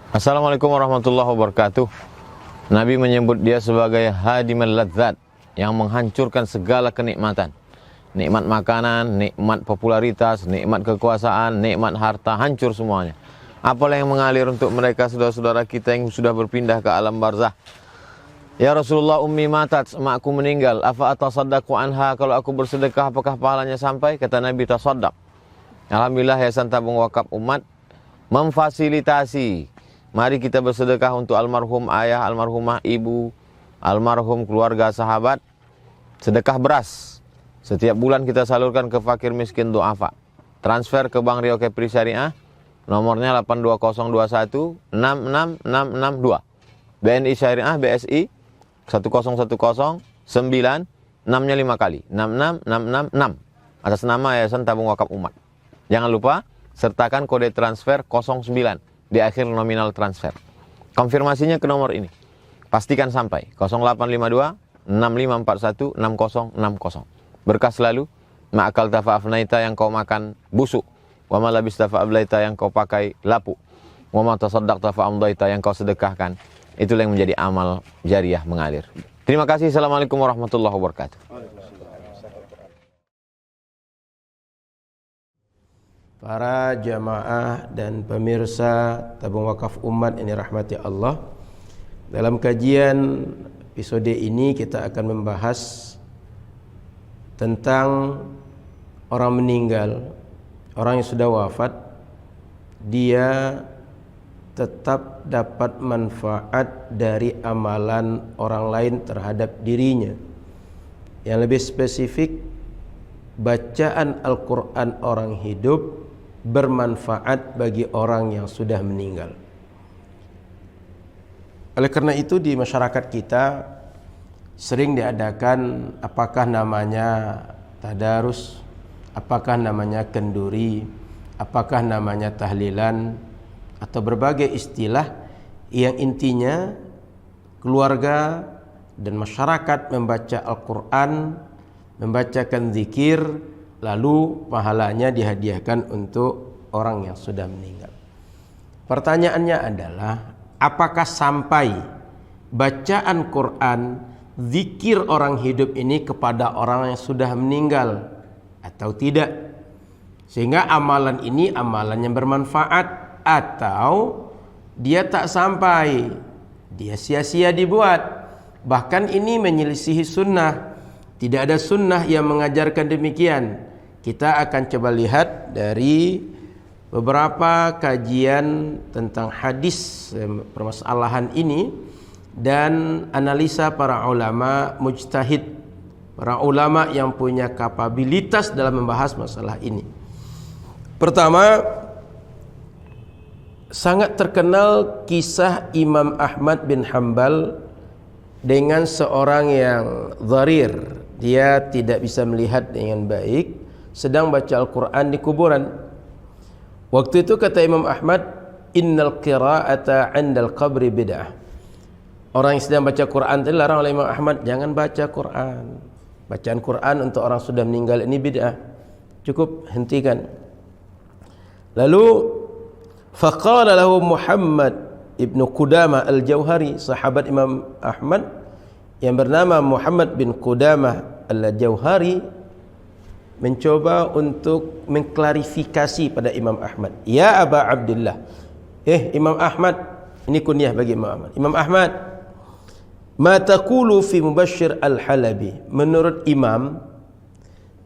Assalamualaikum warahmatullahi wabarakatuh. Nabi menyebut dia sebagai hadimul ladzat, yang menghancurkan segala kenikmatan. Nikmat makanan, nikmat popularitas, nikmat kekuasaan, nikmat harta, hancur semuanya. Apalah yang mengalir untuk mereka saudara-saudara kita yang sudah berpindah ke alam barzah. Ya Rasulullah, ummi matat, emakku meninggal. Afa atasaddaqu anha, kalau aku bersedekah apakah pahalanya sampai? Kata Nabi, tasaddaq. Alhamdulillah Yayasan Tabung Wakaf Umat memfasilitasi. Mari kita bersedekah untuk almarhum ayah, almarhumah ibu, almarhum keluarga sahabat. Sedekah beras. Setiap bulan kita salurkan ke fakir miskin du'afa. Transfer ke Bank Rio Kepri Syariah. Nomornya 82021 66662. BNI Syariah BSI 1010 9 6-nya 5 kali. 66666. Atas nama Yayasan Tabung Wakaf Umat. Jangan lupa sertakan kode transfer 09 di akhir nominal transfer. Konfirmasinya ke nomor ini. Pastikan sampai 0852 6541 6060. Berkah selalu. Ma'akal tafa'afnaita, yang kau makan busuk. Wa ma labis tafa'ablaita, yang kau pakai lapuk. Wa ma tasaddaq tafa'amdaita, yang kau sedekahkan. Itulah yang menjadi amal jariah mengalir. Terima kasih. Assalamualaikum warahmatullahi wabarakatuh. Para jamaah dan pemirsa Tabung Wakaf Umat ini rahmati Allah. Dalam kajian episode ini kita akan membahas tentang orang meninggal, orang yang sudah wafat, dia tetap dapat manfaat dari amalan orang lain terhadap dirinya. Yang lebih spesifik, bacaan Al-Quran orang hidup bermanfaat bagi orang yang sudah meninggal. Oleh karena itu di masyarakat kita sering diadakan apakah namanya tadarus, apakah namanya kenduri, apakah namanya tahlilan, atau berbagai istilah yang intinya keluarga dan masyarakat membaca Al-Quran, membacakan zikir, lalu pahalanya dihadiahkan untuk orang yang sudah meninggal. Pertanyaannya adalah, apakah sampai bacaan Quran, zikir orang hidup ini kepada orang yang sudah meninggal atau tidak? Sehingga amalan ini amalan yang bermanfaat, atau dia tak sampai, dia sia-sia dibuat. Bahkan ini menyelisihi sunnah. Tidak ada sunnah yang mengajarkan demikian. Kita akan coba lihat dari beberapa kajian tentang hadis permasalahan ini dan analisa para ulama mujtahid, para ulama yang punya kapabilitas dalam membahas masalah ini. Pertama, sangat terkenal kisah Imam Ahmad bin Hanbal dengan seorang yang dharir. Dia tidak bisa melihat dengan baik, sedang baca Al-Quran di kuburan. Waktu itu kata Imam Ahmad, innal qira'ata 'indal qabri bid'ah. Orang yang sedang baca Quran itu dilarang oleh Imam Ahmad, jangan baca Quran. Bacaan Quran untuk orang sudah meninggal ini bid'ah. Cukup, hentikan. Lalu faqala lahu Muhammad ibnu Qudamah al-Jauhari, sahabat Imam Ahmad yang bernama Muhammad bin Qudamah al-Jauhari, mencoba untuk mengklarifikasi pada Imam Ahmad. Ya Aba Abdullah, Imam Ahmad, ini kunyah bagi Imam Ahmad. Imam Ahmad, ma taqulu fi Mubashshir al-Halabi? Menurut Imam,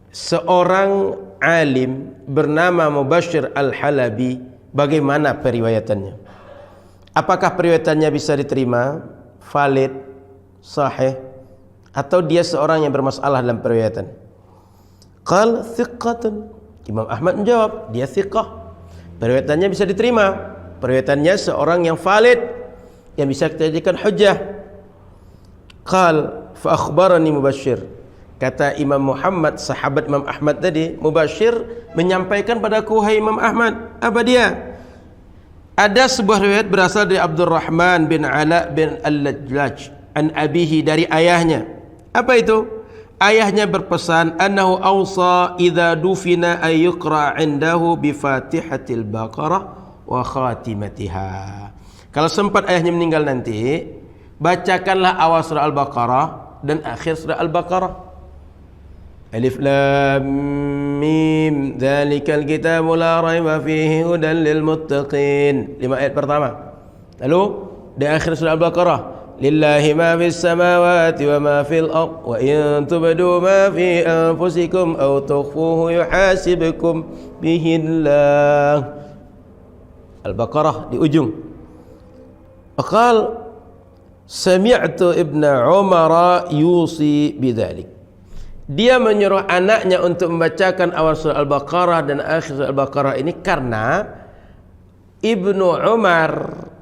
seorang alim bernama Mubashshir al-Halabi, bagaimana periwayatannya? Apakah periwayatannya bisa diterima, valid, sahih, atau dia seorang yang bermasalah dalam periwayatan? Qal thiqatun. Imam Ahmad menjawab, dia thiqah, periwayatannya bisa diterima, periwayatannya seorang yang valid, yang bisa kita jadikan hujjah. Qal fa akhbarani Mubashshir. Kata Imam Muhammad, sahabat Imam Ahmad tadi, Mubashshir menyampaikan padaku, hai Imam Ahmad, apa dia? Ada sebuah riwayat berasal dari Abdurrahman bin Ala bin Al-Lajlaj an abihi, dari ayahnya. Apa itu? Ayahnya berpesan, annahu awsa idza dufina ay yuqra indahu bi Fatihatil Baqarah wa khatimatiha. Kalau sempat ayahnya meninggal nanti, bacakanlah awal surah Al-Baqarah dan akhir surah Al-Baqarah. Alif Lam Mim, dzalikal kitabu la raiba fihi hudan lil muttaqin. 5 ayat pertama. Lalu di akhir surah Al-Baqarah, lillahi ma fis samawati wa ma fil ard wa in tubdu ma fi anfusikum aw tukhfuhu yuhasibkum bihi Allah. Al-Baqarah di ujung. Aqal sami'tu Ibnu Umar yusi bidzalik. Dia menyuruh anaknya untuk membacakan awal surah Al-Baqarah dan akhir surah Al-Baqarah ini karena Ibnu Umar,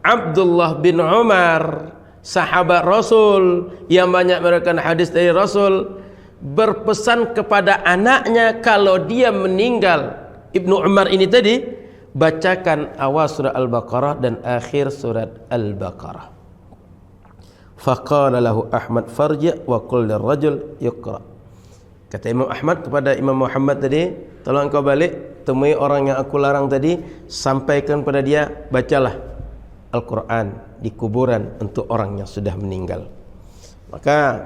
Abdullah bin Umar, sahabat Rasul yang banyak meriwayatkan hadis dari Rasul, berpesan kepada anaknya kalau dia meninggal, Ibnu Umar ini tadi, bacakan awal surah Al-Baqarah dan akhir surat Al-Baqarah. Faqala lahu Ahmad farji' wa qul lirrajul yuqra. Kata Imam Ahmad kepada Imam Muhammad tadi, tolong engkau balik, temui orang yang aku larang tadi, sampaikan pada dia, bacalah Al-Quran di kuburan untuk orang yang sudah meninggal. Maka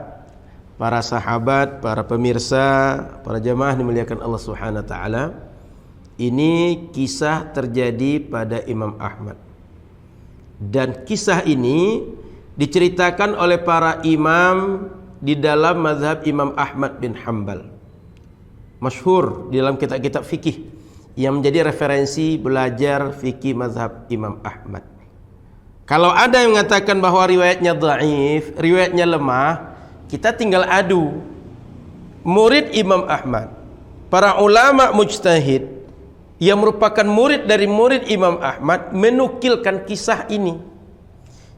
para sahabat, para pemirsa, para jemaah dimuliakan Allah Subhanahu wa taala, ini kisah terjadi pada Imam Ahmad. Dan kisah ini diceritakan oleh para imam di dalam mazhab Imam Ahmad bin Hanbal. Masyhur di dalam kitab-kitab fikih yang menjadi referensi belajar fikih mazhab Imam Ahmad. Kalau ada yang mengatakan bahwa riwayatnya dhaif, riwayatnya lemah, kita tinggal adu. Murid Imam Ahmad, para ulama mujtahid yang merupakan murid dari murid Imam Ahmad menukilkan kisah ini.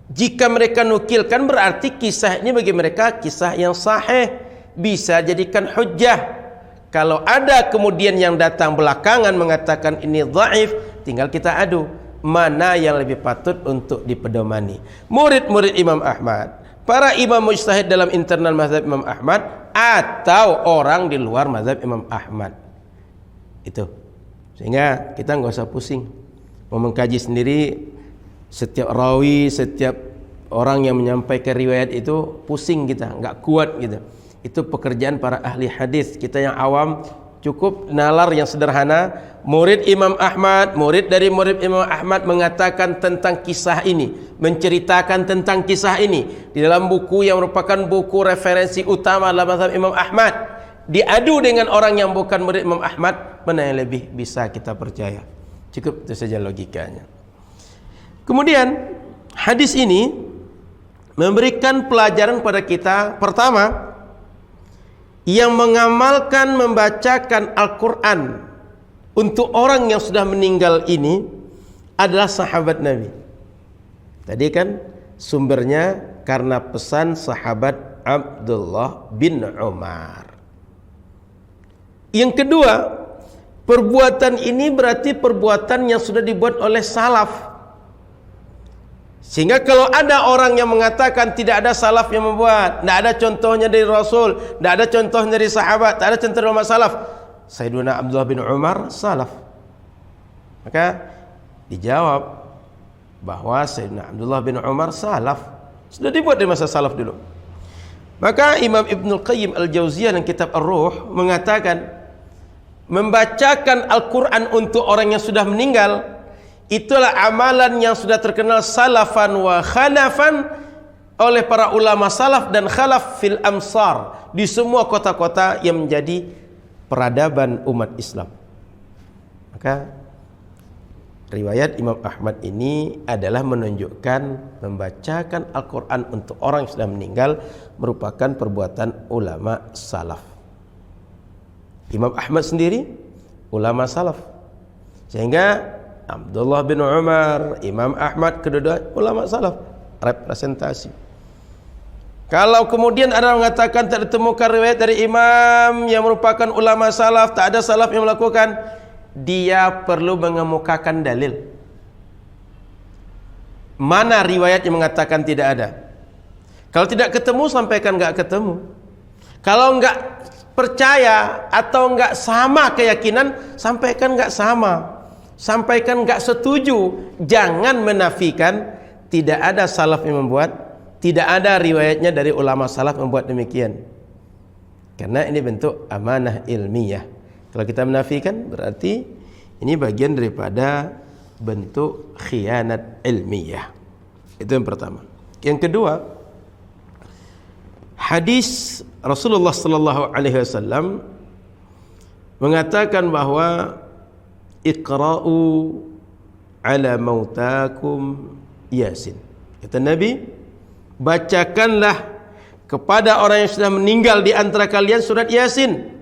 Jika mereka nukilkan berarti kisah ini bagi mereka kisah yang sahih, bisa jadikan hujjah. Kalau ada kemudian yang datang belakangan mengatakan ini dhaif, tinggal kita adu mana yang lebih patut untuk dipedomani. Murid-murid Imam Ahmad, para imam mujtahid dalam internal mazhab Imam Ahmad, atau orang di luar mazhab Imam Ahmad. Itu. Sehingga kita nggak usah pusing mau mengkaji sendiri. Setiap rawi, setiap orang yang menyampaikan riwayat itu pusing kita, nggak kuat gitu. Itu pekerjaan para ahli hadis. Kita yang awam cukup nalar yang sederhana. Murid Imam Ahmad, murid dari murid Imam Ahmad mengatakan tentang kisah ini, menceritakan tentang kisah ini di dalam buku yang merupakan buku referensi utama dalam mazhab Imam Ahmad. Diadu dengan orang yang bukan murid Imam Ahmad, mana yang lebih bisa kita percaya? Cukup itu saja logikanya. Kemudian hadis ini memberikan pelajaran pada kita. Pertama, yang mengamalkan membacakan Al-Quran untuk orang yang sudah meninggal ini adalah sahabat Nabi. Tadi kan sumbernya karena pesan sahabat Abdullah bin Umar. Yang kedua, perbuatan ini berarti perbuatan yang sudah dibuat oleh salaf. Sehingga kalau ada orang yang mengatakan tidak ada salaf yang membuat, tidak ada contohnya dari Rasul, tidak ada contohnya dari sahabat, tidak ada contoh dari umat salaf, Sayyiduna Abdullah bin Umar salaf. Maka dijawab bahwa Sayyidina Abdullah bin Umar salaf, sudah dibuat dari masa salaf dulu. Maka Imam Ibnul Qayyim Al-Jauziyah dalam kitab Ar-Ruh mengatakan, membacakan Al-Quran untuk orang yang sudah meninggal, itulah amalan yang sudah terkenal salafan wa khalafan oleh para ulama salaf dan khalaf fil amsar, di semua kota-kota yang menjadi peradaban umat Islam. Maka riwayat Imam Ahmad ini adalah menunjukkan membacakan Al-Quran untuk orang yang sudah meninggal merupakan perbuatan ulama salaf. Imam Ahmad sendiri ulama salaf, sehingga Abdullah bin Umar, Imam Ahmad, kedua ulama salaf, representasi. Kalau kemudian ada yang mengatakan tak ditemukan riwayat dari imam yang merupakan ulama salaf, tak ada salaf yang melakukan, dia perlu mengemukakan dalil. Mana riwayat yang mengatakan tidak ada? Kalau tidak ketemu, sampaikan enggak ketemu. Kalau enggak percaya atau enggak sama keyakinan, sampaikan enggak sama. Sampaikan enggak setuju, jangan menafikan, tidak ada salaf yang membuat, tidak ada riwayatnya dari ulama salaf membuat demikian. Karena ini bentuk amanah ilmiah. Kalau kita menafikan berarti ini bagian daripada bentuk khianat ilmiah. Itu yang pertama. Yang kedua, hadis Rasulullah sallallahu alaihi wasallam mengatakan bahwa iqra'u ala mautakum Yasin. Kata Nabi, bacakanlah kepada orang yang sudah meninggal di antara kalian surat Yasin.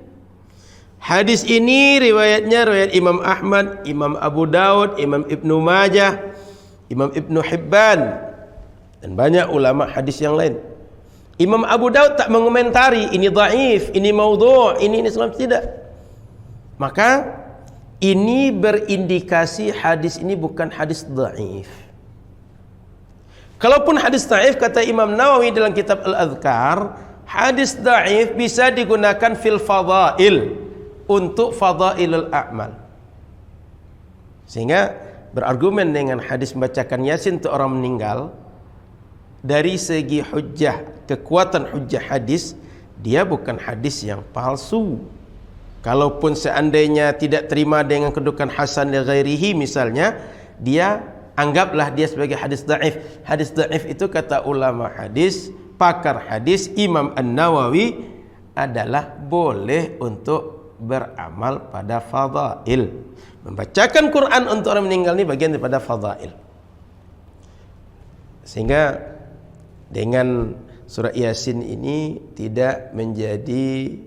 Hadis ini riwayatnya riwayat Imam Ahmad, Imam Abu Daud, Imam Ibnu Majah, Imam Ibnu Hibban, dan banyak ulama hadis yang lain. Imam Abu Daud tak mengomentari ini dhaif, ini maudhu', ini Islam, tidak. Maka ini berindikasi hadis ini bukan hadis dhaif. Kalaupun hadis dhaif, kata Imam Nawawi dalam kitab Al-Adhkar, hadis dhaif bisa digunakan fil fadail, untuk fadailul a'mal. Sehingga berargumen dengan hadis membacakan Yasin untuk orang meninggal, dari segi hujjah, kekuatan hujjah hadis, dia bukan hadis yang palsu. Kalaupun seandainya tidak terima dengan kedudukan hasan li ghairihi misalnya, dia anggaplah dia sebagai hadis dhaif. Hadis dhaif itu kata ulama hadis, pakar hadis Imam An-Nawawi adalah boleh untuk beramal pada fadail. Membacakan Quran untuk orang meninggal ini bagian daripada fadail. Sehingga dengan surah Yasin ini tidak menjadi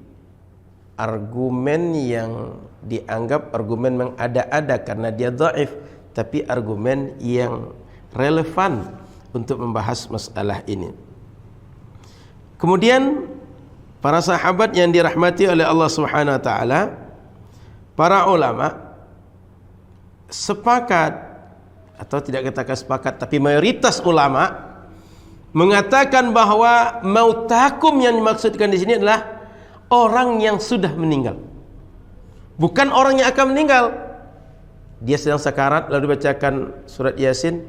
argumen yang dianggap argumen mengada-ada karena dia dhaif, tapi argumen yang relevan untuk membahas masalah ini. Kemudian para sahabat yang dirahmati oleh Allah Subhanahu wa taala, para ulama sepakat, atau tidak katakan sepakat, tapi mayoritas ulama mengatakan bahwa mautakum yang dimaksudkan di sini adalah orang yang sudah meninggal, bukan orang yang akan meninggal. Dia sedang sekarat lalu dibacakan surat Yasin,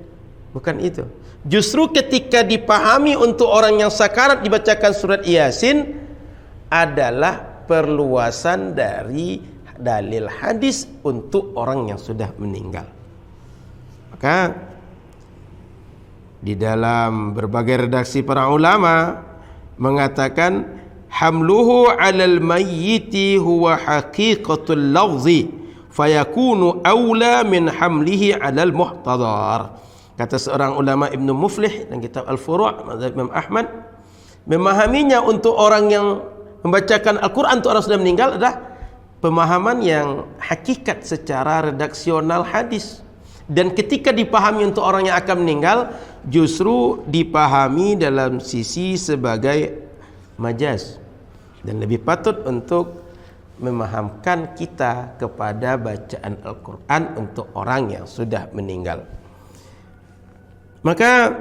bukan itu. Justru ketika dipahami untuk orang yang sekarat dibacakan surat Yasin adalah perluasan dari dalil hadis untuk orang yang sudah meninggal. Maka di dalam berbagai redaksi para ulama mengatakan hamluhu 'alal mayyiti huwa haqiqatul lafzi fayakunu aula min hamlihi 'alal muhtadar. Kata seorang ulama Ibnu Muflih dalam kitab Al-Furu' mazhab Imam Ahmad, memahaminya untuk orang yang membacakan Al-Quran untuk orang sudah meninggal adalah pemahaman yang hakikat secara redaksional hadis. Dan ketika dipahami untuk orang yang akan meninggal, justru dipahami dalam sisi sebagai majaz, dan lebih patut untuk memahamkan kita kepada bacaan Al-Quran untuk orang yang sudah meninggal. Maka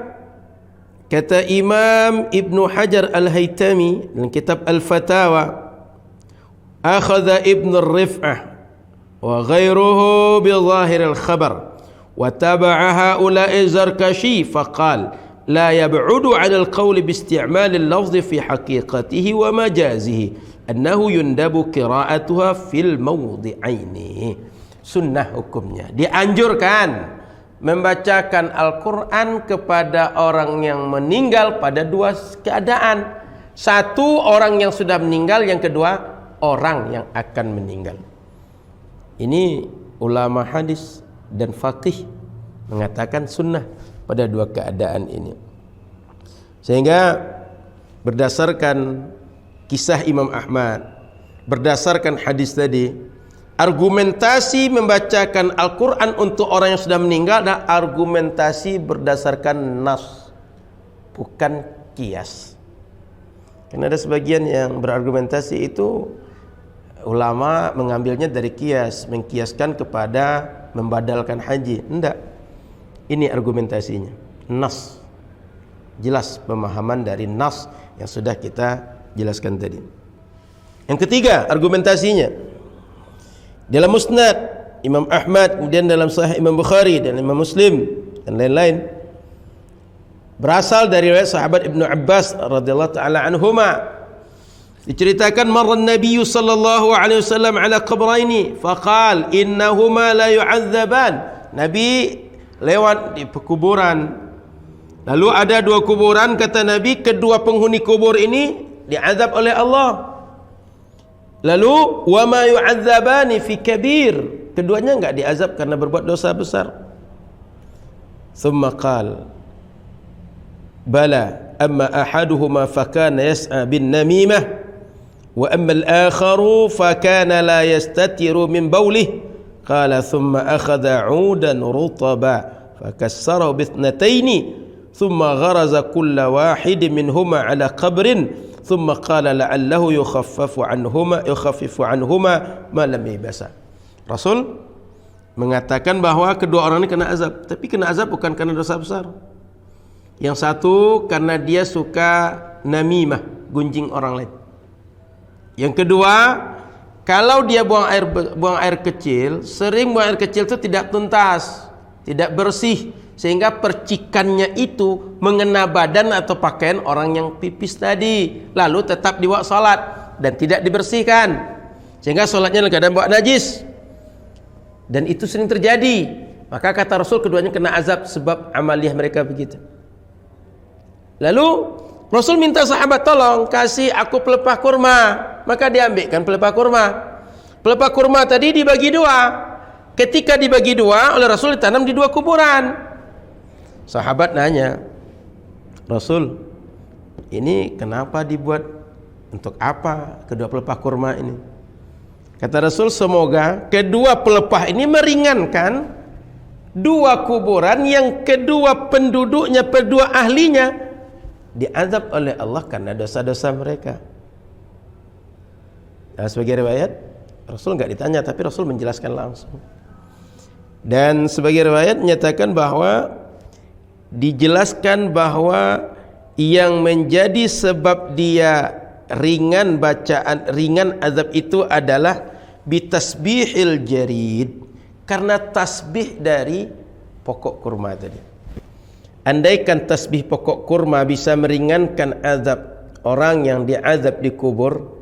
kata Imam Ibnu Hajar Al-Haytami dalam kitab Al-Fatawa, akhadha Ibn Rif'ah wa ghairuhu bi zahir al-khabar wa taba'a haula'i Zarkashi faqal la yab'udu 'ala al-qawl bi isti'mal al-lafz fi haqiqatihi wa majazihi annahu yundabu qira'atuha fil mawdi'aini. Sunnah hukumnya dianjurkan membacakan Al-Quran kepada orang yang meninggal pada dua keadaan. Satu, orang yang sudah meninggal. Yang kedua, orang yang akan meninggal. Ini ulama hadis dan faqih mengatakan sunnah pada dua keadaan ini. Sehingga berdasarkan kisah Imam Ahmad, berdasarkan hadis tadi, argumentasi membacakan Al-Quran untuk orang yang sudah meninggal adalah argumentasi berdasarkan nas, bukan kias. Karena ada sebagian yang berargumentasi itu ulama mengambilnya dari kias, mengkiaskan kepada membadalkan haji. Tidak, ini argumentasinya nas, jelas pemahaman dari nas yang sudah kita jelaskan tadi. Yang ketiga argumentasinya dalam Musnad Imam Ahmad, kemudian dalam Sahih Imam Bukhari dan Imam Muslim dan lain-lain, berasal dari riwayat sahabat Ibnu Abbas radhiyallahu taala anhuma. Diceritakan marra Nabi sallallahu alaihi wasallam ala qabraini faqal innahuma la yu'adzaban. Nabi lewat di kuburan, lalu ada dua kuburan, kata Nabi, kedua penghuni kubur ini diazab oleh Allah. Lalu wa ma yu'adzabani fi kabir, keduanya enggak diazab karena berbuat dosa besar. Thumma qala bala amma ahaduhuma fakana yas'a bin namimah wa amma al-akharu fakana la yastatiru min bawlihi. Qala thumma akhadha 'udan rutaba fakassarahu bithnataini thumma gharaza kulla wahidin minhuma 'ala qabrin thumma qala la'allahu yukhaffafu 'anhuma ma lam yabasa. Rasul mengatakan bahwa kedua orang ini kena azab, tapi kena azab bukan karena dosa besar. Yang satu karena dia suka namimah, gunjing orang lain. Yang kedua, kalau dia buang air kecil, sering buang air kecil itu tidak tuntas, tidak bersih, sehingga percikannya itu mengena badan atau pakaian orang yang pipis tadi, lalu tetap dibawa salat dan tidak dibersihkan, sehingga salatnya dalam keadaan bawa najis. Dan itu sering terjadi. Maka kata Rasul, keduanya kena azab sebab amaliyah mereka begitu. Lalu Rasul minta sahabat, tolong kasih aku pelepah kurma. Maka diambilkan pelepah kurma. Pelepah kurma tadi dibagi dua. Ketika dibagi dua oleh Rasul, ditanam di dua kuburan. Sahabat nanya, Rasul, ini kenapa dibuat, untuk apa kedua pelepah kurma ini? Kata Rasul, semoga kedua pelepah ini meringankan dua kuburan yang kedua penduduknya, kedua ahlinya diazab oleh Allah karena dosa-dosa mereka. Nah, sebagai riwayat, Rasul enggak ditanya, tapi Rasul menjelaskan langsung. Dan sebagai riwayat menyatakan bahwa dijelaskan bahwa yang menjadi sebab dia ringan azab itu adalah bitasbihil jarid, karena tasbih dari pokok kurma tadi. Andaikan tasbih pokok kurma bisa meringankan azab orang yang diazab di kubur,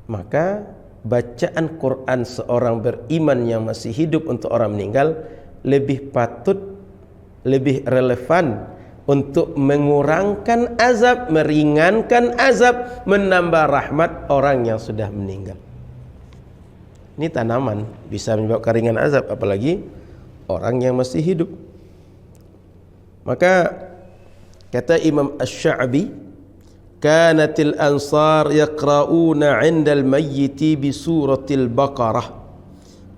maka bacaan Quran seorang beriman yang masih hidup untuk orang meninggal lebih patut, lebih relevan untuk mengurangkan azab, meringankan azab, menambah rahmat orang yang sudah meninggal. Ini tanaman bisa menyebabkan ringan azab, apalagi orang yang masih hidup. Maka kata Imam Asy-Sya'bi, kanatil ansar yaqra'una 'indal mayyiti bi suratil Baqarah.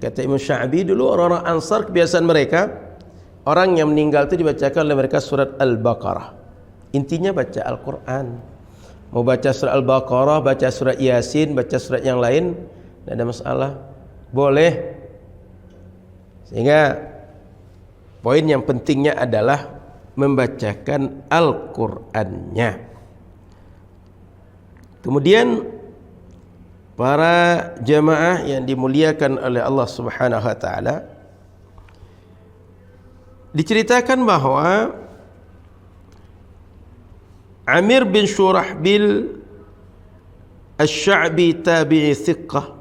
Kata Imam Sya'bi, dulu orang-orang Ansar kebiasaan mereka, orang yang meninggal itu dibacakan oleh mereka surat Al-Baqarah. Intinya baca Al-Quran. Mau baca surat Al-Baqarah, baca surat Yasin, baca surat yang lain, tidak ada masalah, boleh. Sehingga poin yang pentingnya adalah membacakan Al-Qur'annya. Kemudian para jamaah yang dimuliakan oleh Allah Subhanahu wa taala, diceritakan bahwa Amir bin Shurahbil Asy-Sya'bi tabi'i thiqah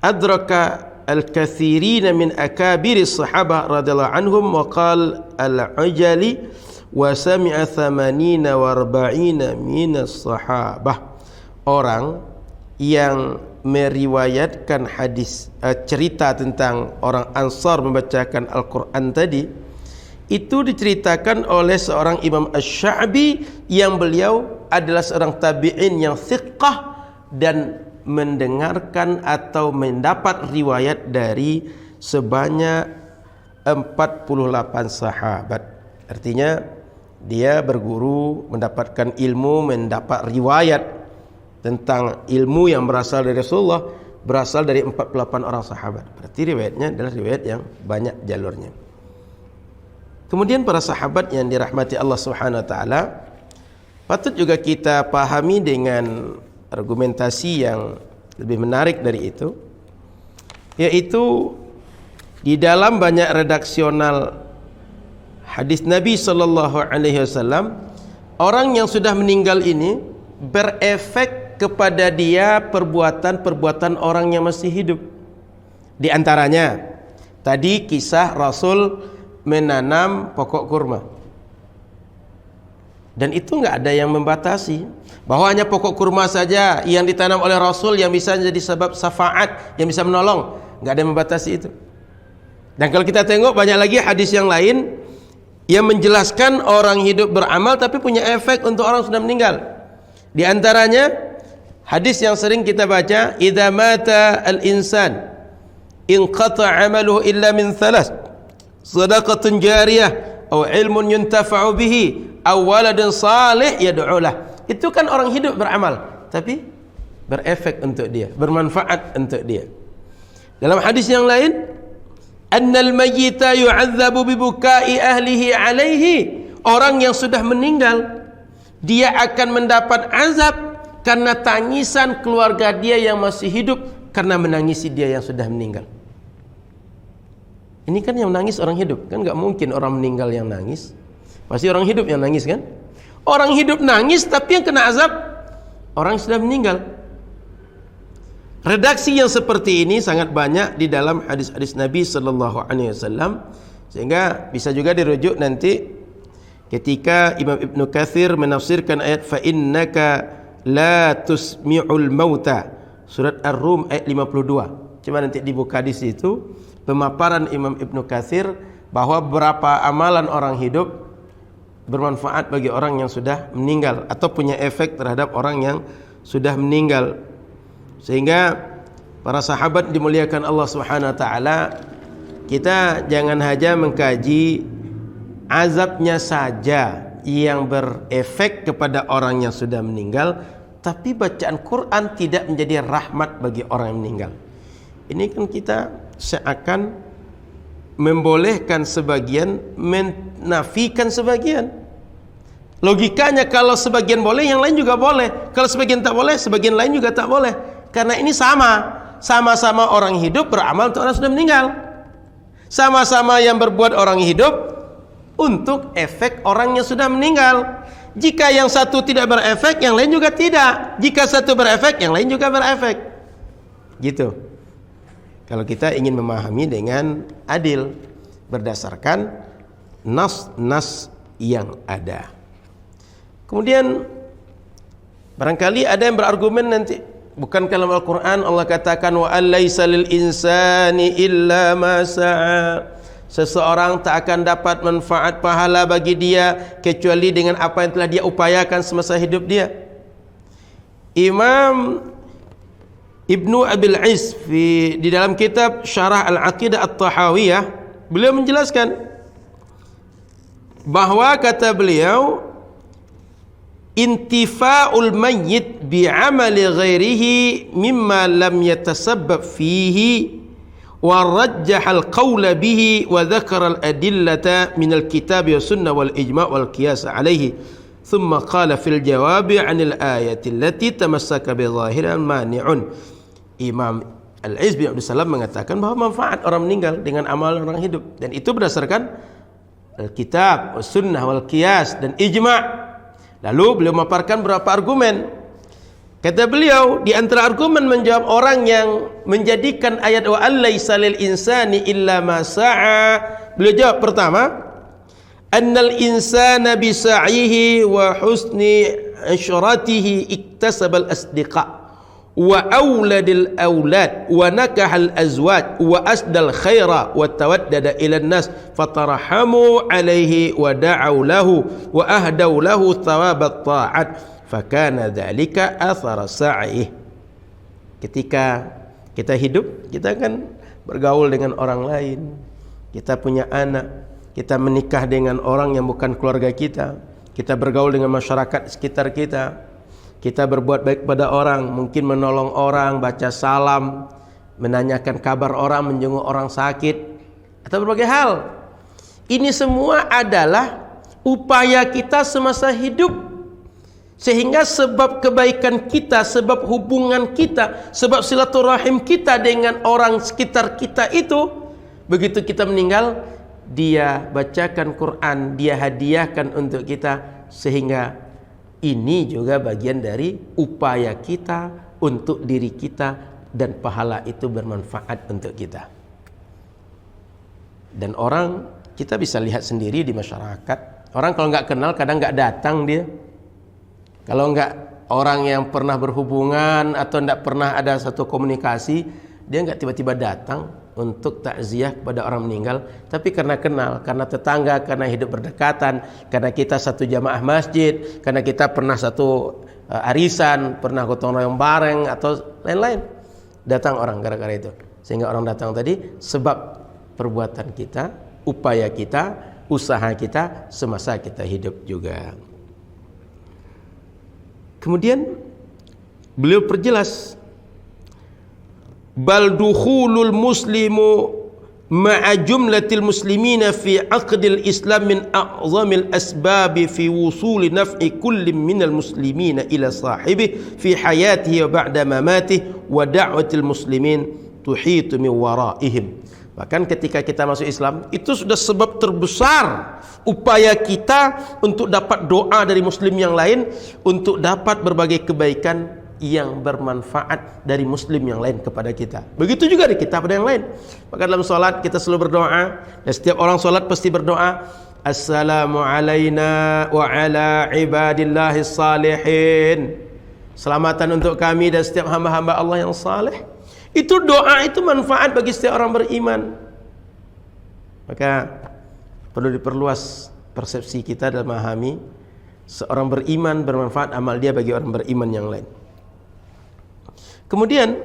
adraka al-kathirina min akabiri sahabah radhiyallahu anhum wa qala al-Ujali wa sami'a 80 wa 40 min as-sahabah. Orang yang meriwayatkan hadis cerita tentang orang Ansar membacakan Al-Quran tadi, itu diceritakan oleh seorang Imam Asy-Sya'bi yang beliau adalah seorang tabi'in yang thiqah dan mendengarkan atau mendapat riwayat dari sebanyak 48 sahabat. Artinya dia berguru, mendapatkan ilmu, mendapat riwayat tentang ilmu yang berasal dari Rasulullah, berasal dari 48 orang sahabat. Berarti riwayatnya adalah riwayat yang banyak jalurnya. Kemudian para sahabat yang dirahmati Allah Subhanahu wa taala, patut juga kita pahami dengan argumentasi yang lebih menarik dari itu, yaitu di dalam banyak redaksional hadis Nabi sallallahu alaihi wasallam orang yang sudah meninggal ini berefek kepada dia perbuatan-perbuatan orang yang masih hidup. Di antaranya tadi kisah Rasul menanam pokok kurma. Dan itu enggak ada yang membatasi bahwa hanya pokok kurma saja yang ditanam oleh Rasul yang bisa jadi sebab syafaat, yang bisa menolong. Enggak ada yang membatasi itu. Dan kalau kita tengok banyak lagi hadis yang lain yang menjelaskan orang hidup beramal tapi punya efek untuk orang sudah meninggal. Di antaranya hadis yang sering kita baca, idza mata al-insan inqata 'amaluhu illa min thalath, shadaqatun jariyah aw ilmun yuntafa'u bihi aw waladun salih yad'u lah. Itu kan orang hidup beramal tapi berefek untuk dia, bermanfaat untuk dia. Dalam hadis yang lain, annal mayyita yu'adzabu bibukai ahlihi alaihi, orang yang sudah meninggal dia akan mendapat azab karena tangisan keluarga dia yang masih hidup karena menangisi dia yang sudah meninggal. Ini kan yang nangis orang hidup, kan nggak mungkin orang meninggal yang nangis, pasti orang hidup yang nangis kan. Orang hidup nangis tapi yang kena azab orang yang sudah meninggal. Redaksi yang seperti ini sangat banyak di dalam hadis-hadis Nabi sallallahu alaihi wasallam, sehingga bisa juga dirujuk nanti ketika Imam Ibnu Katsir menafsirkan ayat fa innaka la tusmi'ul mauta, surat Ar-Rum ayat 52. Cuma nanti dibuka di situ pemaparan Imam Ibnu Katsir bahwa beberapa amalan orang hidup bermanfaat bagi orang yang sudah meninggal atau punya efek terhadap orang yang sudah meninggal. Sehingga para sahabat dimuliakan Allah Subhanahu wa taala, kita jangan hanya mengkaji azabnya saja yang berefek kepada orang yang sudah meninggal, tapi bacaan Quran tidak menjadi rahmat bagi orang yang meninggal. Ini kan kita seakan membolehkan sebagian, menafikan sebagian. Logikanya kalau sebagian boleh, yang lain juga boleh. Kalau sebagian tak boleh, sebagian lain juga tak boleh. Karena ini sama-sama orang hidup beramal untuk orang sudah meninggal. Sama-sama yang berbuat orang hidup untuk efek orang yang sudah meninggal. Jika yang satu tidak berefek, yang lain juga tidak. Jika satu berefek, yang lain juga berefek. Gitu. Kalau kita ingin memahami dengan adil berdasarkan nas-nas yang ada. Kemudian barangkali ada yang berargumen nanti, bukan dalam Al-Quran Allah katakan wa alaysa lil insani illa ma sa'a, seseorang tak akan dapat manfaat pahala bagi dia kecuali dengan apa yang telah dia upayakan semasa hidup dia. Imam Ibnu Abil Is di dalam kitab Syarah Al-Aqidah At-Tahawiyah, beliau menjelaskan bahwa kata beliau, intifa'ul mayyit bi'amali ghairihi mimma lam yatasabbab fihi wa rajjaha al-qawla bihi wa dhakara al-adillata min al-kitab wa sunnah wal ijma' wal qiyas alayhi thumma qala fil jawabi 'anil ayati allati tamassaka bi zahiran mani'un. Imam Al-Izz bin Abdul Salam mengatakan bahwa manfaat orang meninggal dengan amal orang hidup, dan itu berdasarkan al-kitab, sunnah wal qiyas dan ijma'. Lalu beliau memaparkan beberapa argumen. Kata beliau, di antara argumen menjawab orang yang menjadikan ayat wa alaysa lil insani illa ma sa'a, beliau jawab pertama, annal insana bi sa'ihi wa husni asyratihi iktasabal asdiqa wa awladil awlad wa nakahal azwaj wa asdal khaira wa tawaddada ila nas fatarahamu alaihi wa da'au lahu wa ahdau lahu thawabat ta'at fakana dhalika athara sa'ih. Ketika kita hidup, kita kan bergaul dengan orang lain, kita punya anak, kita menikah dengan orang yang bukan keluarga kita, kita bergaul dengan masyarakat sekitar kita, kita berbuat baik pada orang, mungkin menolong orang, baca salam, menanyakan kabar orang, menjenguk orang sakit, atau berbagai hal. Ini semua adalah upaya kita semasa hidup, sehingga sebab kebaikan kita, sebab hubungan kita, sebab silaturahim kita dengan orang sekitar kita itu, begitu kita meninggal, dia bacakan Quran, dia hadiahkan untuk kita, sehingga Ini juga bagian dari upaya kita untuk diri kita, dan pahala itu bermanfaat untuk kita. Dan orang, kita bisa lihat sendiri di masyarakat, orang kalau nggak kenal kadang nggak datang dia. Kalau nggak orang yang pernah berhubungan atau nggak pernah ada satu komunikasi, dia nggak tiba-tiba datang untuk takziah kepada orang meninggal. Tapi karena kenal, karena tetangga, karena hidup berdekatan, karena kita satu jamaah masjid, karena kita pernah satu arisan, pernah gotong royong bareng atau lain-lain, datang orang gara-gara itu. Sehingga orang datang tadi sebab perbuatan kita, upaya kita, usaha kita semasa kita hidup juga. Kemudian beliau perjelas, bal dukhulul muslimu ma'a jumlatil muslimina fi aqdil islam min a'zamil asbabi fi wusuli naf'i kullin minal muslimina ila sahibihi fi hayatihi wa ba'da mamatihi wa da'watil muslimin tuhitu min waraihim. Bahkan ketika kita masuk Islam, itu sudah sebab terbesar upaya kita untuk dapat doa dari muslim yang lain, untuk dapat berbagai kebaikan yang bermanfaat dari muslim yang lain kepada kita. Begitu juga di kita pada yang lain. Maka dalam solat kita selalu berdoa, dan setiap orang solat pasti berdoa, assalamu alayna wa ala ibadillahis salihin. Selamatan untuk kami dan setiap hamba-hamba Allah yang saleh. Itu doa itu manfaat bagi setiap orang beriman. Maka perlu diperluas persepsi kita dalam memahami seorang beriman bermanfaat amal dia bagi orang beriman yang lain. Kemudian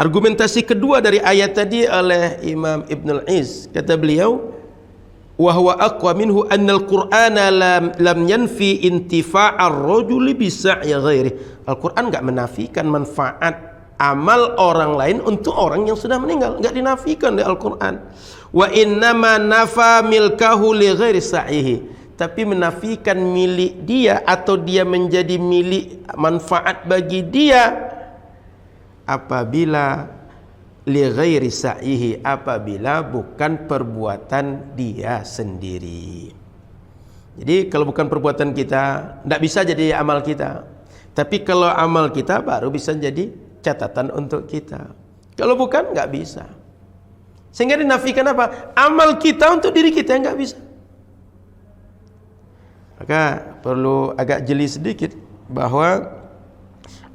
argumentasi kedua dari ayat tadi oleh Imam Ibn al-Iz, kata beliau, wa huwa aqwa minhu anna al-Qur'ana lam yanfi intifa'ar rajuli bi sa'i ghairi. Al-Qur'an enggak menafikan manfaat amal orang lain untuk orang yang sudah meninggal, enggak dinafikan oleh Al-Qur'an. Wa innama nafa milkahu li ghairi sa'ihi, tapi menafikan milik dia atau dia menjadi milik manfaat bagi dia apabila li ghairi sa'ihi, apabila bukan perbuatan dia sendiri. Jadi kalau bukan perbuatan kita, tidak bisa jadi amal kita. Tapi kalau amal kita baru bisa jadi catatan untuk kita. Kalau bukan, nggak bisa. Sehingga dinafikan apa? Amal kita untuk diri kita nggak bisa. Maka perlu agak jeli sedikit bahwa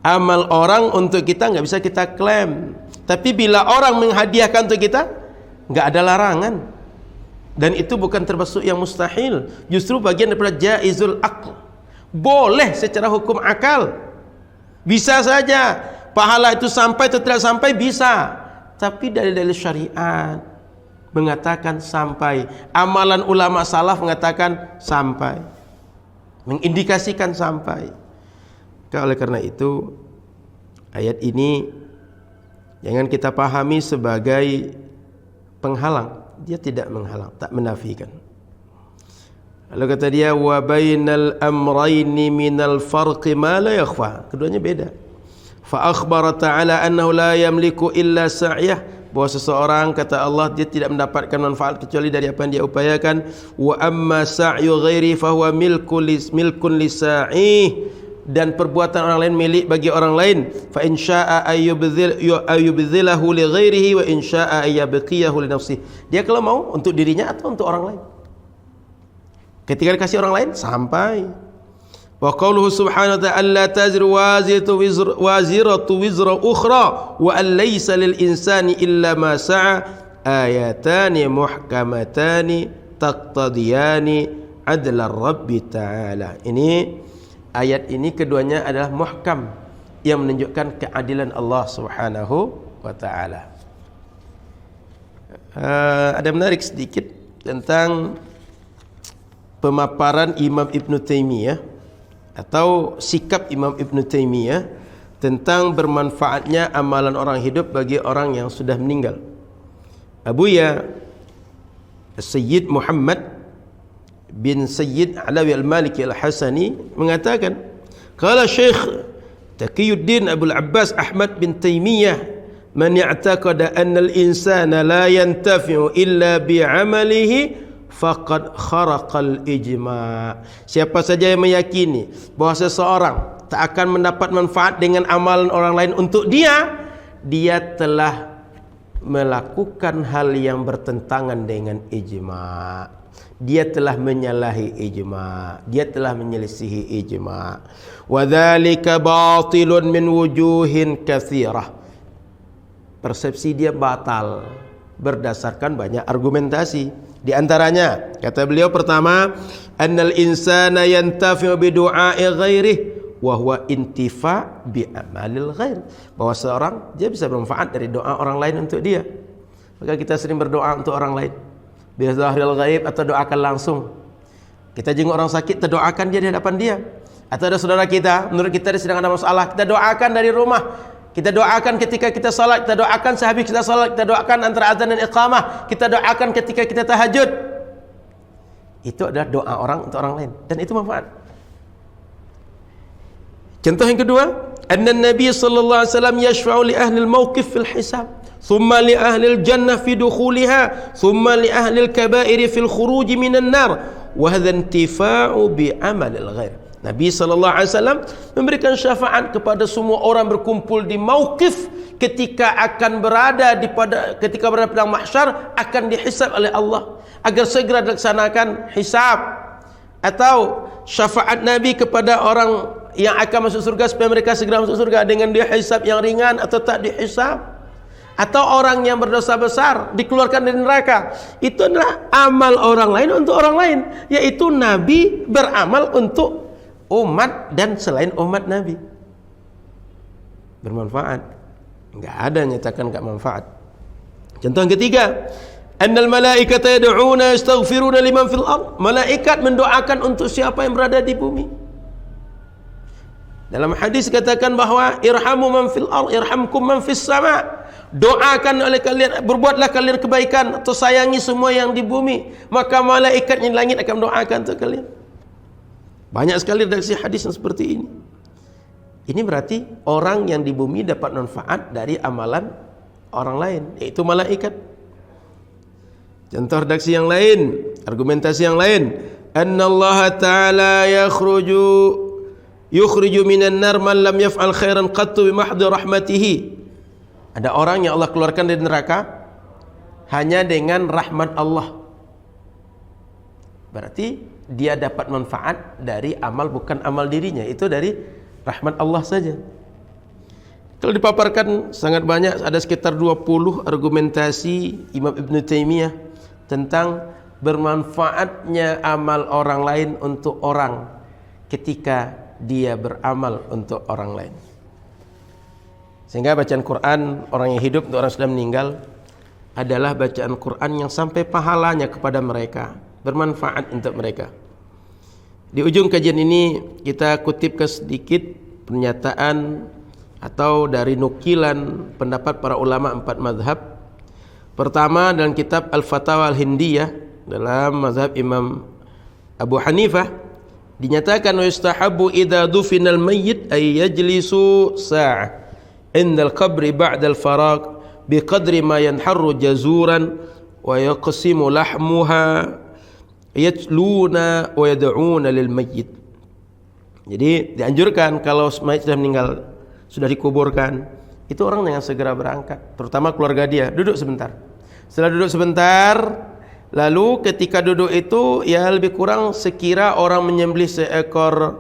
amal orang untuk kita nggak bisa kita klaim. Tapi bila orang menghadiahkan untuk kita, nggak ada larangan. Dan itu bukan termasuk yang mustahil. Justru bagian daripada jaizul aql. Boleh secara hukum akal. Bisa saja. Pahala itu sampai atau tidak sampai bisa. Tapi dalil-dalil syariat mengatakan sampai. Amalan ulama salaf mengatakan sampai. Mengindikasikan sampai. Oleh karena itu, ayat ini jangan kita pahami sebagai penghalang. Dia tidak menghalang, tak menafikan. Lalu kata dia, wa bainal amrayni minal farqi ma la yakhfa. Keduanya beda. Fa akhbara ta'ala annahu la yamliku illa sa'yah, bahwa seseorang, kata Allah, dia tidak mendapatkan manfaat kecuali dari apa yang dia upayakan. Wa amma sa'yu ghairi fa huwa milkun li sa'ih, dan perbuatan orang lain milik bagi orang lain. Fa in syaa'a ayyubdhilahu li ghairihi wa in syaa'a ayyabqiyahu li nafsihi. Dia kalau mau untuk dirinya atau untuk orang lain. Ketika dikasih orang lain sampai. Wa qauluhu subhanahu wa ta'ala la taziru waziratu wizra ukhra wa an laysa lil insani illa ma sa'a, ayatani muhkamatani taqtadiyani adla rabbi ta'ala. Ini ayat ini keduanya adalah muhkam yang menunjukkan keadilan Allah Subhanahu wa ta'ala. Ada menarik sedikit tentang pemaparan Imam Ibn Taimiyah atau sikap Imam Ibn Taimiyah tentang bermanfaatnya amalan orang hidup bagi orang yang sudah meninggal. Abuya Sayyid Muhammad bin Sayyid Alawi Al-Maliki Al-Hasani mengatakan, qala Syekh Taqiyuddin Abul Abbas Ahmad bin Taimiyah, man i'taqada anna al-insana la yantafi'u illa bi'amalihi faqad kharaqal ijma'. Siapa saja yang meyakini bahawa seseorang tak akan mendapat manfaat dengan amalan orang lain untuk dia, dia telah melakukan hal yang bertentangan dengan ijma'. Dia telah menyalahi ijma', dia telah menyelisihi ijma'. Wa dzalika batilun min wujuhin katsirah. Persepsi dia batal berdasarkan banyak argumentasi. Di antaranya kata beliau, pertama, annal insana yantafi'u bi du'a'i ghairihi wa huwa intifa' bi amalil ghair. Bahwa seorang dia bisa bermanfaat dari doa orang lain untuk dia. Maka kita sering berdoa untuk orang lain, bi zahril ghaib, atau doakan langsung. Kita jenguk orang sakit, kita doakan dia di hadapan dia. Atau ada saudara kita, menurut kita dia sedang ada masalah, kita doakan dari rumah. Kita doakan ketika kita salat, kita doakan sehabis kita salat, kita doakan antara azan dan iqamah, kita doakan ketika kita tahajud. Itu adalah doa orang untuk orang lain, dan itu manfaat. Contoh yang kedua, anna Nabi sallallahu alaihi wasallam yashfa'u li ahli al-mawqif fil hisab, thumma li ahli al-jannah fi dukhuliha, thumma li ahli al-kaba'ir fil khuruj minan nar, wa hadha intifa'u bi amal al-ghair. Nabi SAW memberikan syafaat kepada semua orang berkumpul di mauqif ketika akan berada ketika berada pada mahsyar, akan dihisab oleh Allah agar segera dilaksanakan hisab. Atau syafaat Nabi kepada orang yang akan masuk surga supaya mereka segera masuk surga dengan dihisab yang ringan atau tak dihisab. Atau orang yang berdosa besar dikeluarkan dari neraka. Itu adalah amal orang lain untuk orang lain, yaitu Nabi beramal untuk umat dan selain umat Nabi. Bermanfaat. Enggak ada yang nyatakan enggak manfaat. Contoh yang ketiga, annal malaikata yad'una yastaghfiruna liman fil ard. Malaikat mendoakan untuk siapa yang berada di bumi. Dalam hadis katakan bahawa irhamu man fil ard irhamkum man fis sama. Doakan oleh kalian, berbuatlah kalian kebaikan atau sayangi semua yang di bumi, maka malaikat yang di langit akan mendoakan untuk kalian. Banyak sekali redaksi hadis yang seperti ini. Ini berarti orang yang di bumi dapat manfaat dari amalan orang lain, yaitu malaikat. Contoh redaksi yang lain, argumentasi yang lain, annallaha ta'ala yukhriju minan nar man lam yaf'al khairan qattu bi mahdhi rahmatihi. Ada orang yang Allah keluarkan dari neraka hanya dengan rahmat Allah. Berarti dia dapat manfaat dari amal bukan amal dirinya, itu dari rahmat Allah saja. Kalau dipaparkan sangat banyak, ada sekitar 20 argumentasi Imam Ibn Taimiyah tentang bermanfaatnya amal orang lain untuk orang ketika dia beramal untuk orang lain. Sehingga bacaan Quran orang yang hidup untuk orang sudah meninggal adalah bacaan Quran yang sampai pahalanya kepada mereka, bermanfaat untuk mereka. Di ujung kajian ini kita kutipkan sedikit pernyataan atau dari nukilan pendapat para ulama 4 mazhab. Pertama dalam kitab Al-Fatawa Al-Hindiyah dalam mazhab Imam Abu Hanifah dinyatakan yustahabbu idza dufina al-mayyit ay yajlisu sa'ah inda al-qabri ba'da al-faraq biqadri ma yanharru jazuran wa yaqsimu lahmuha yatluna wa yad'una lil mayyit. Jadi dianjurkan kalau mayit sudah meninggal, sudah dikuburkan, itu orang jangan segera berangkat, terutama keluarga dia, duduk sebentar. Setelah duduk sebentar, lalu ketika duduk itu ya lebih kurang sekira orang menyembelih seekor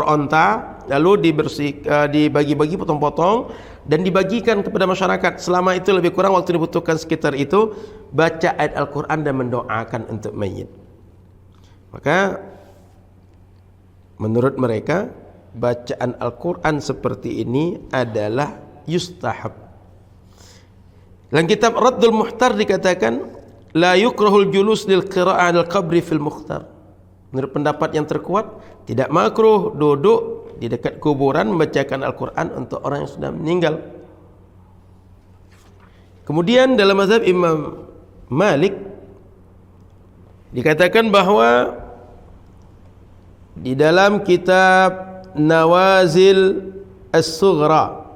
onta, lalu dibagi-bagi potong-potong dan dibagikan kepada masyarakat. Selama itu lebih kurang waktu dibutuhkan sekitar itu, baca ayat Al-Quran dan mendoakan untuk mayit. Maka menurut mereka bacaan Al-Quran seperti ini adalah yustahab. Dalam kitab Raddul Muhtar dikatakan la yukrahul julus lil qira'ah al-qabri fil mukhtar. Menurut pendapat yang terkuat, tidak makruh duduk di dekat kuburan membacakan Al-Quran untuk orang yang sudah meninggal. Kemudian dalam mazhab Imam Malik dikatakan bahawa di dalam kitab Nawazil As-Sughra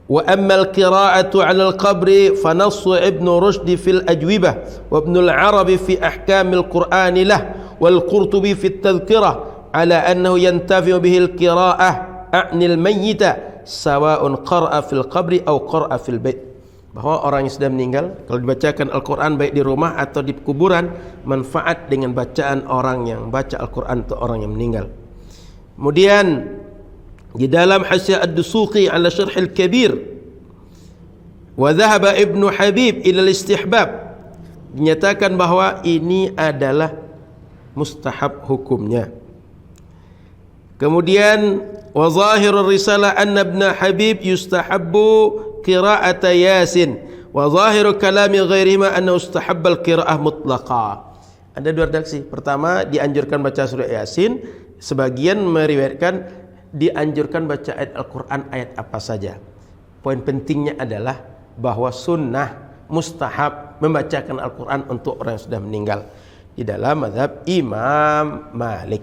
Wa ammal qira'atu 'ala al-qabri fa nassu Ibn Rushd fil Ajwibah wa Ibn al-Arabi fi ahkamil Qur'ani lah wal Qurtubi fi at-Tadhkirah ala annahu yantafi'u bihi al-qira'ah a'ni al-mayyita sawa'un qara'a fil qabri aw qara'a fil bait. Bahawa orang yang sudah meninggal kalau dibacakan Al-Quran baik di rumah atau di kuburan, manfaat dengan bacaan orang yang baca Al-Quran untuk orang yang meninggal. Kemudian di dalam Hasyiah Ad-Dusuqi ala Syarh Al-Kabir, wa dhahaba Ibnu Habib ila al-istihbab, dinyatakan bahawa ini adalah mustahab hukumnya. Kemudian wa zahirur risalah anna Ibn Habib yustahabbu qira'ata Yasin wa zahiru kalami ghairihima anna ustahabbal qira'ah mutlaqa. Ada dua redaksi. Pertama, dianjurkan baca surah Yasin. Sebagian meriwayatkan dianjurkan baca ayat Al-Quran ayat apa saja. Poin pentingnya adalah bahwa sunnah mustahab membacakan Al-Quran untuk orang yang sudah meninggal di dalam mazhab Imam Malik.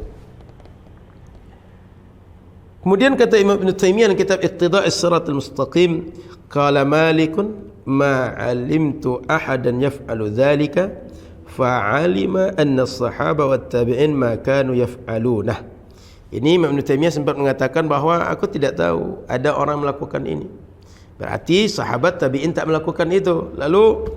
Kemudian kata Imam Ibn Taimiyah dalam kitab Iqtida'is Siratal Mustaqim, qala Malikun ma 'alimtu ahadan yaf'alu dzalika fa'alima anna as-sahaba wat tabi'in ma kanu yaf'alunah. Ini Imam Ibn Taimiyah sempat mengatakan bahawa aku tidak tahu ada orang melakukan ini. Berarti sahabat tabi'in tak melakukan itu. Lalu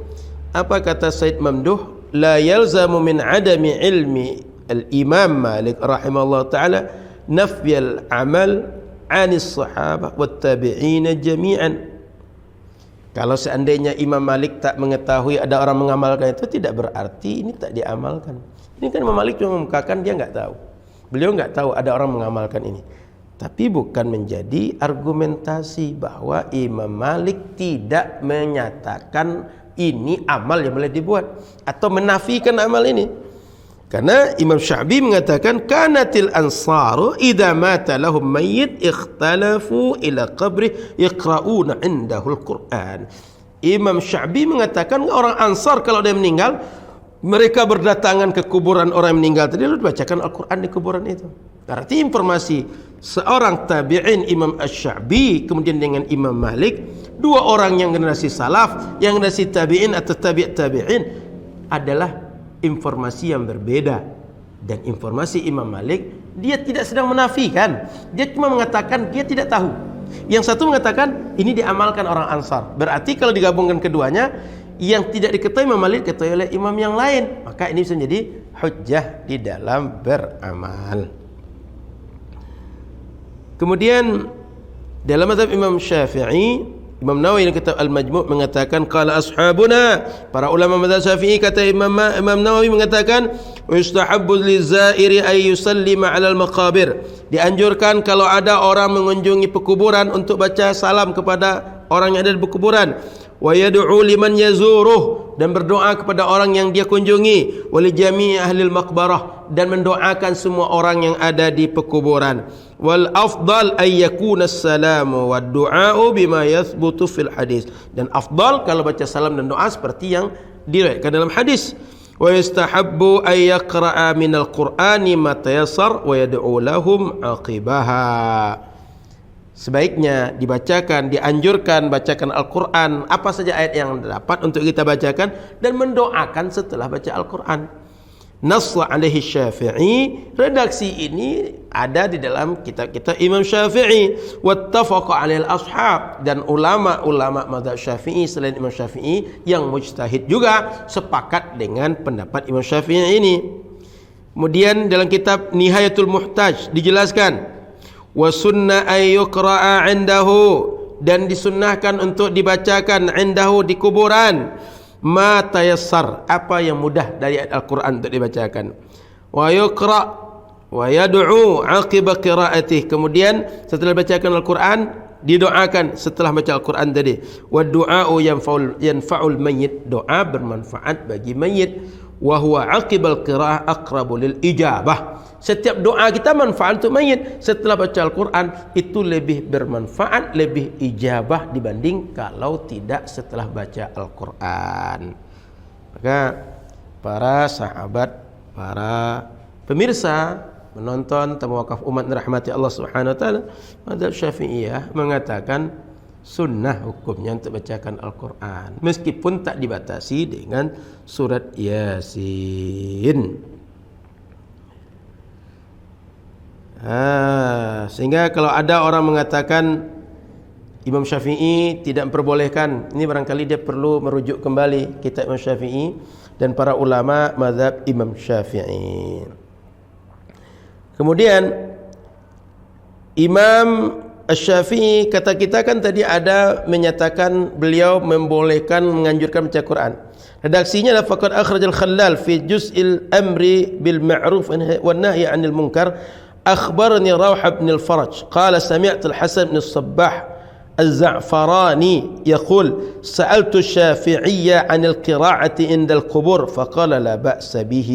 apa kata Said Mamduh? La yalzamu min adami ilmi al-Imam Malik rahimahullah ta'ala nafyal amal anis sahabah wat tabi'in jami'an. Kalau seandainya Imam Malik tak mengetahui ada orang mengamalkan itu, tidak berarti ini tak diamalkan. Ini kan Imam Malik cuma mengungkapkan, dia enggak tahu. Beliau enggak tahu ada orang mengamalkan ini. Tapi bukan menjadi argumentasi bahwa Imam Malik tidak menyatakan ini amal yang boleh dibuat atau menafikan amal ini. Karena Imam Sya'bi mengatakan kanatil ansaru idza mata lahum mayyit ikhtalafu ila qabri yaqra'una indahu al-Quran. Imam Sya'bi mengatakan orang Ansar kalau dia meninggal, mereka berdatangan ke kuburan orang yang meninggal tadi lalu dibacakan Al-Quran di kuburan itu. Berarti informasi seorang tabi'in Imam Asy-Sya'bi kemudian dengan Imam Malik, dua orang yang generasi salaf, yang generasi tabi'in atau tabi'in adalah informasi yang berbeda. Dan informasi Imam Malik, dia tidak sedang menafikan, dia cuma mengatakan dia tidak tahu. Yang satu mengatakan ini diamalkan orang Ansar. Berarti kalau digabungkan keduanya, yang tidak diketahui Imam Malik diketahui oleh imam yang lain, maka ini bisa menjadi hujjah di dalam beramal. Kemudian dalam mazhab Imam Syafi'i, Imam Nawawi dalam kitab Al-Majmu' mengatakan qala ashabuna, para ulama mazhab Syafi'i, kata Imam Nawawi mengatakan yustahabbu lizairi ay yusallima 'alal maqabir, dianjurkan kalau ada orang mengunjungi pekuburan untuk baca salam kepada orang yang ada di pekuburan, wa yad'u liman yazuruh, dan berdoa kepada orang yang dia kunjungi, wa li jami'i ahlil maqbarah, dan mendoakan semua orang yang ada di pekuburan. Wal afdal ay yakuna as-salamu wad du'a'u bima yathbutu fil hadis, dan afdal kalau baca salam dan doa seperti yang diriwayatkan dalam hadis. Wa yastahabbu ay yaqra'a minal qur'ani ma tayassar wa yad'u lahum aqibaha. Sebaiknya dibacakan, dianjurkan bacakan Al-Quran, apa saja ayat yang dapat untuk kita bacakan, dan mendoakan setelah baca Al-Quran. Nassa alaihi Syafi'i, redaksi ini ada di dalam kitab-kitab Imam Syafi'i. Wattafaqa alaihi al-ashab, dan ulama-ulama mazhab Syafi'i selain Imam Syafi'i yang mujtahid juga sepakat dengan pendapat Imam Syafi'i ini. Kemudian dalam kitab Nihayatul Muhtaj dijelaskan wa sunnah ay yuqra'a 'indahu, dan disunnahkan untuk dibacakan 'indahu di kuburan ma tayassar, apa yang mudah dari ayat Al-Quran untuk dibacakan. Wa yuqra' wa yad'u 'aqiba qira'atih, kemudian setelah bacakan Al-Quran didoakan setelah baca Al-Quran tadi. Wa du'a'u yanfa'ul mayyit, doa bermanfaat bagi mayyit. Wa huwa 'aqibal qira'ah aqrabu lil ijabah, setiap doa kita manfaat untuk mayit. Setelah baca Al-Quran itu lebih bermanfaat, lebih ijabah dibanding kalau tidak setelah baca Al-Quran. Maka para sahabat, para pemirsa menonton tamu wakaf umat rahmati Allah Subhanahu wa taala, mazhab Syafi'iyah mengatakan sunnah hukumnya untuk bacakan Al-Quran, meskipun tak dibatasi dengan surat Yasin. Sehingga kalau ada orang mengatakan Imam Syafi'i tidak memperbolehkan, ini barangkali dia perlu merujuk kembali kitab Imam Syafi'i dan para ulama mazhab Imam Syafi'i. Kemudian Imam Asy-Syafi'i, kata kita kan tadi ada menyatakan beliau membolehkan, menganjurkan baca Quran. Redaksinya adalah faqad akhrajal Khallal fi juz'il amri bil ma'ruf wan nahyi 'anil munkar akhbarani Rawh bin al-Faraj qala sami'tu al-Hasan bin al-Sabbah الزعفراني يقول سألت الشافعية عن القراءة عند القبور فقال لا بأس به.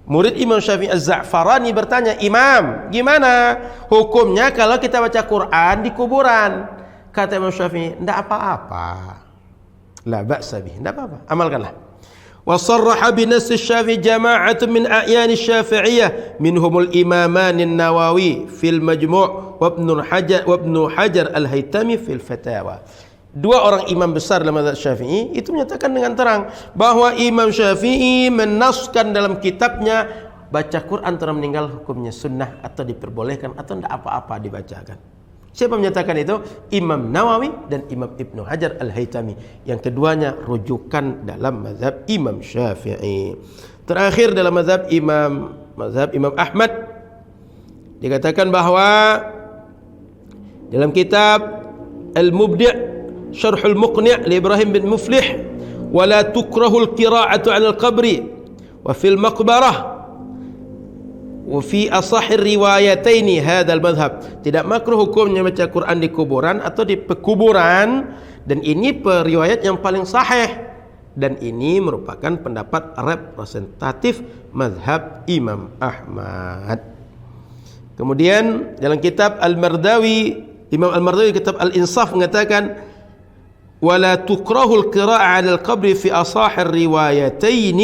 Murid Imam Syafi'i Az-Za'farani bertanya, Imam, gimana hukumnya kalau kita baca Quran di kuburan? Kata Imam Syafi'i, tidak apa-apa. La ba'sa bih, tidak apa-apa, amalkanlah. Wa sarraha bi nass Syafi'i jama'atun min a'yan Syafi'iyah minhumul imaman an-Nawawi fil Majmu' wa Ibn Hajar al-Haytami fil Fatawa. Dua orang imam besar dalam mazhab Syafi'i itu menyatakan dengan terang bahwa Imam Syafi'i menaskan dalam kitabnya baca Quran setelah meninggal hukumnya sunnah atau diperbolehkan atau tidak apa-apa dibacakan. Siapa menyatakan itu? Imam Nawawi dan Imam Ibn Hajar al-Haytami. Yang keduanya rujukan dalam mazhab Imam Syafi'i. Terakhir dalam mazhab Imam Ahmad dikatakan bahwa dalam kitab Al-Mubdi' Syarhul Muqni' li Ibrahim bin Muflih wala tukrahul qira'atu 'alal qabri wa fil maqbarah wa fi asahhir riwayataini hadzal madhhab. Tidak makruh hukumnya baca Quran di kuburan atau di pekuburan, dan ini periwayat yang paling sahih, dan ini merupakan pendapat representatif mazhab Imam Ahmad. Kemudian dalam kitab Al-Mardawi, Imam Al-Mardawi kitab Al-Insaf mengatakan ولا تكره القراءة على القبر في أصح الروايتين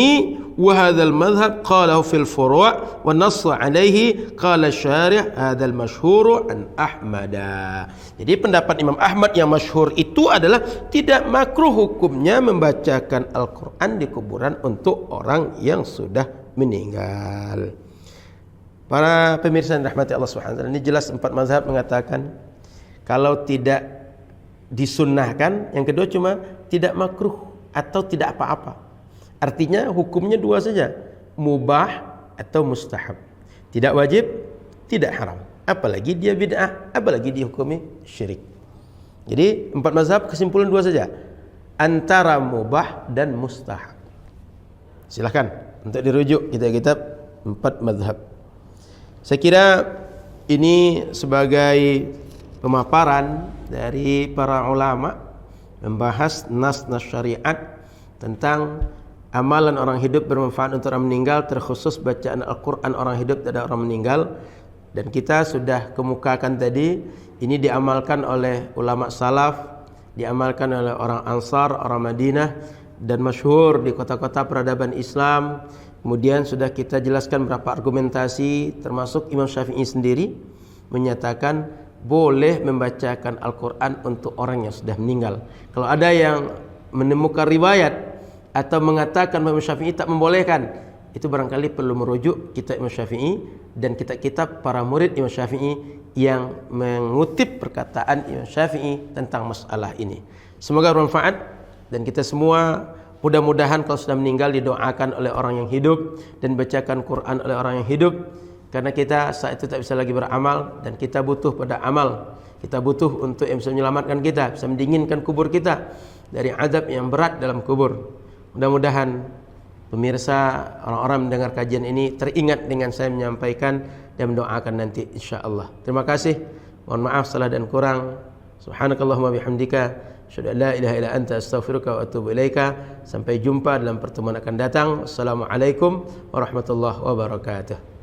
وهذا المذهب قاله في الفروع والنص عليه قال الشارح هذا المشهور عن أحمد. Jadi pendapat Imam Ahmad yang masyhur itu adalah tidak makruh hukumnya membacakan Al-Quran di kuburan untuk orang yang sudah meninggal. Para pemirsa yang rahmati Allah Subhanahu wa taala, ini jelas empat mazhab mengatakan kalau tidak disunnahkan, yang kedua cuma tidak makruh atau tidak apa-apa. Artinya hukumnya dua saja, mubah atau mustahab. Tidak wajib, tidak haram. Apalagi dia bid'ah, apalagi dihukumi syirik. Jadi empat mazhab kesimpulan dua saja, antara mubah dan mustahab. Silahkan untuk dirujuk kitab-kitab empat mazhab. Saya kira ini sebagai pemaparan dari para ulama membahas nas-nas syariat tentang amalan orang hidup bermanfaat untuk orang meninggal, terkhusus bacaan Al-Quran orang hidup tidak orang meninggal. Dan kita sudah kemukakan tadi, ini diamalkan oleh ulama salaf, diamalkan oleh orang Ansar, orang Madinah, dan masyhur di kota-kota peradaban Islam. Kemudian sudah kita jelaskan beberapa argumentasi, termasuk Imam Syafi'i sendiri menyatakan boleh membacakan Al-Quran untuk orang yang sudah meninggal. Kalau ada yang menemukan riwayat atau mengatakan Imam Syafi'i tak membolehkan, itu barangkali perlu merujuk kitab Imam Syafi'i dan kitab-kitab para murid Imam Syafi'i yang mengutip perkataan Imam Syafi'i tentang masalah ini. Semoga bermanfaat, dan kita semua mudah-mudahan kalau sudah meninggal didoakan oleh orang yang hidup dan bacakan Quran oleh orang yang hidup. Karena kita saat itu tak bisa lagi beramal, dan kita butuh pada amal. Kita butuh untuk yang bisa menyelamatkan kita, bisa mendinginkan kubur kita dari azab yang berat dalam kubur. Mudah-mudahan pemirsa, orang-orang mendengar kajian ini teringat dengan saya menyampaikan dan mendoakan nanti insyaAllah. Terima kasih. Mohon maaf salah dan kurang. Subhanakallahumma bihamdika asyhadu an la ilaha illa anta astaghfiruka wa atubu ilaika. Sampai jumpa dalam pertemuan akan datang. Assalamualaikum warahmatullahi wabarakatuh.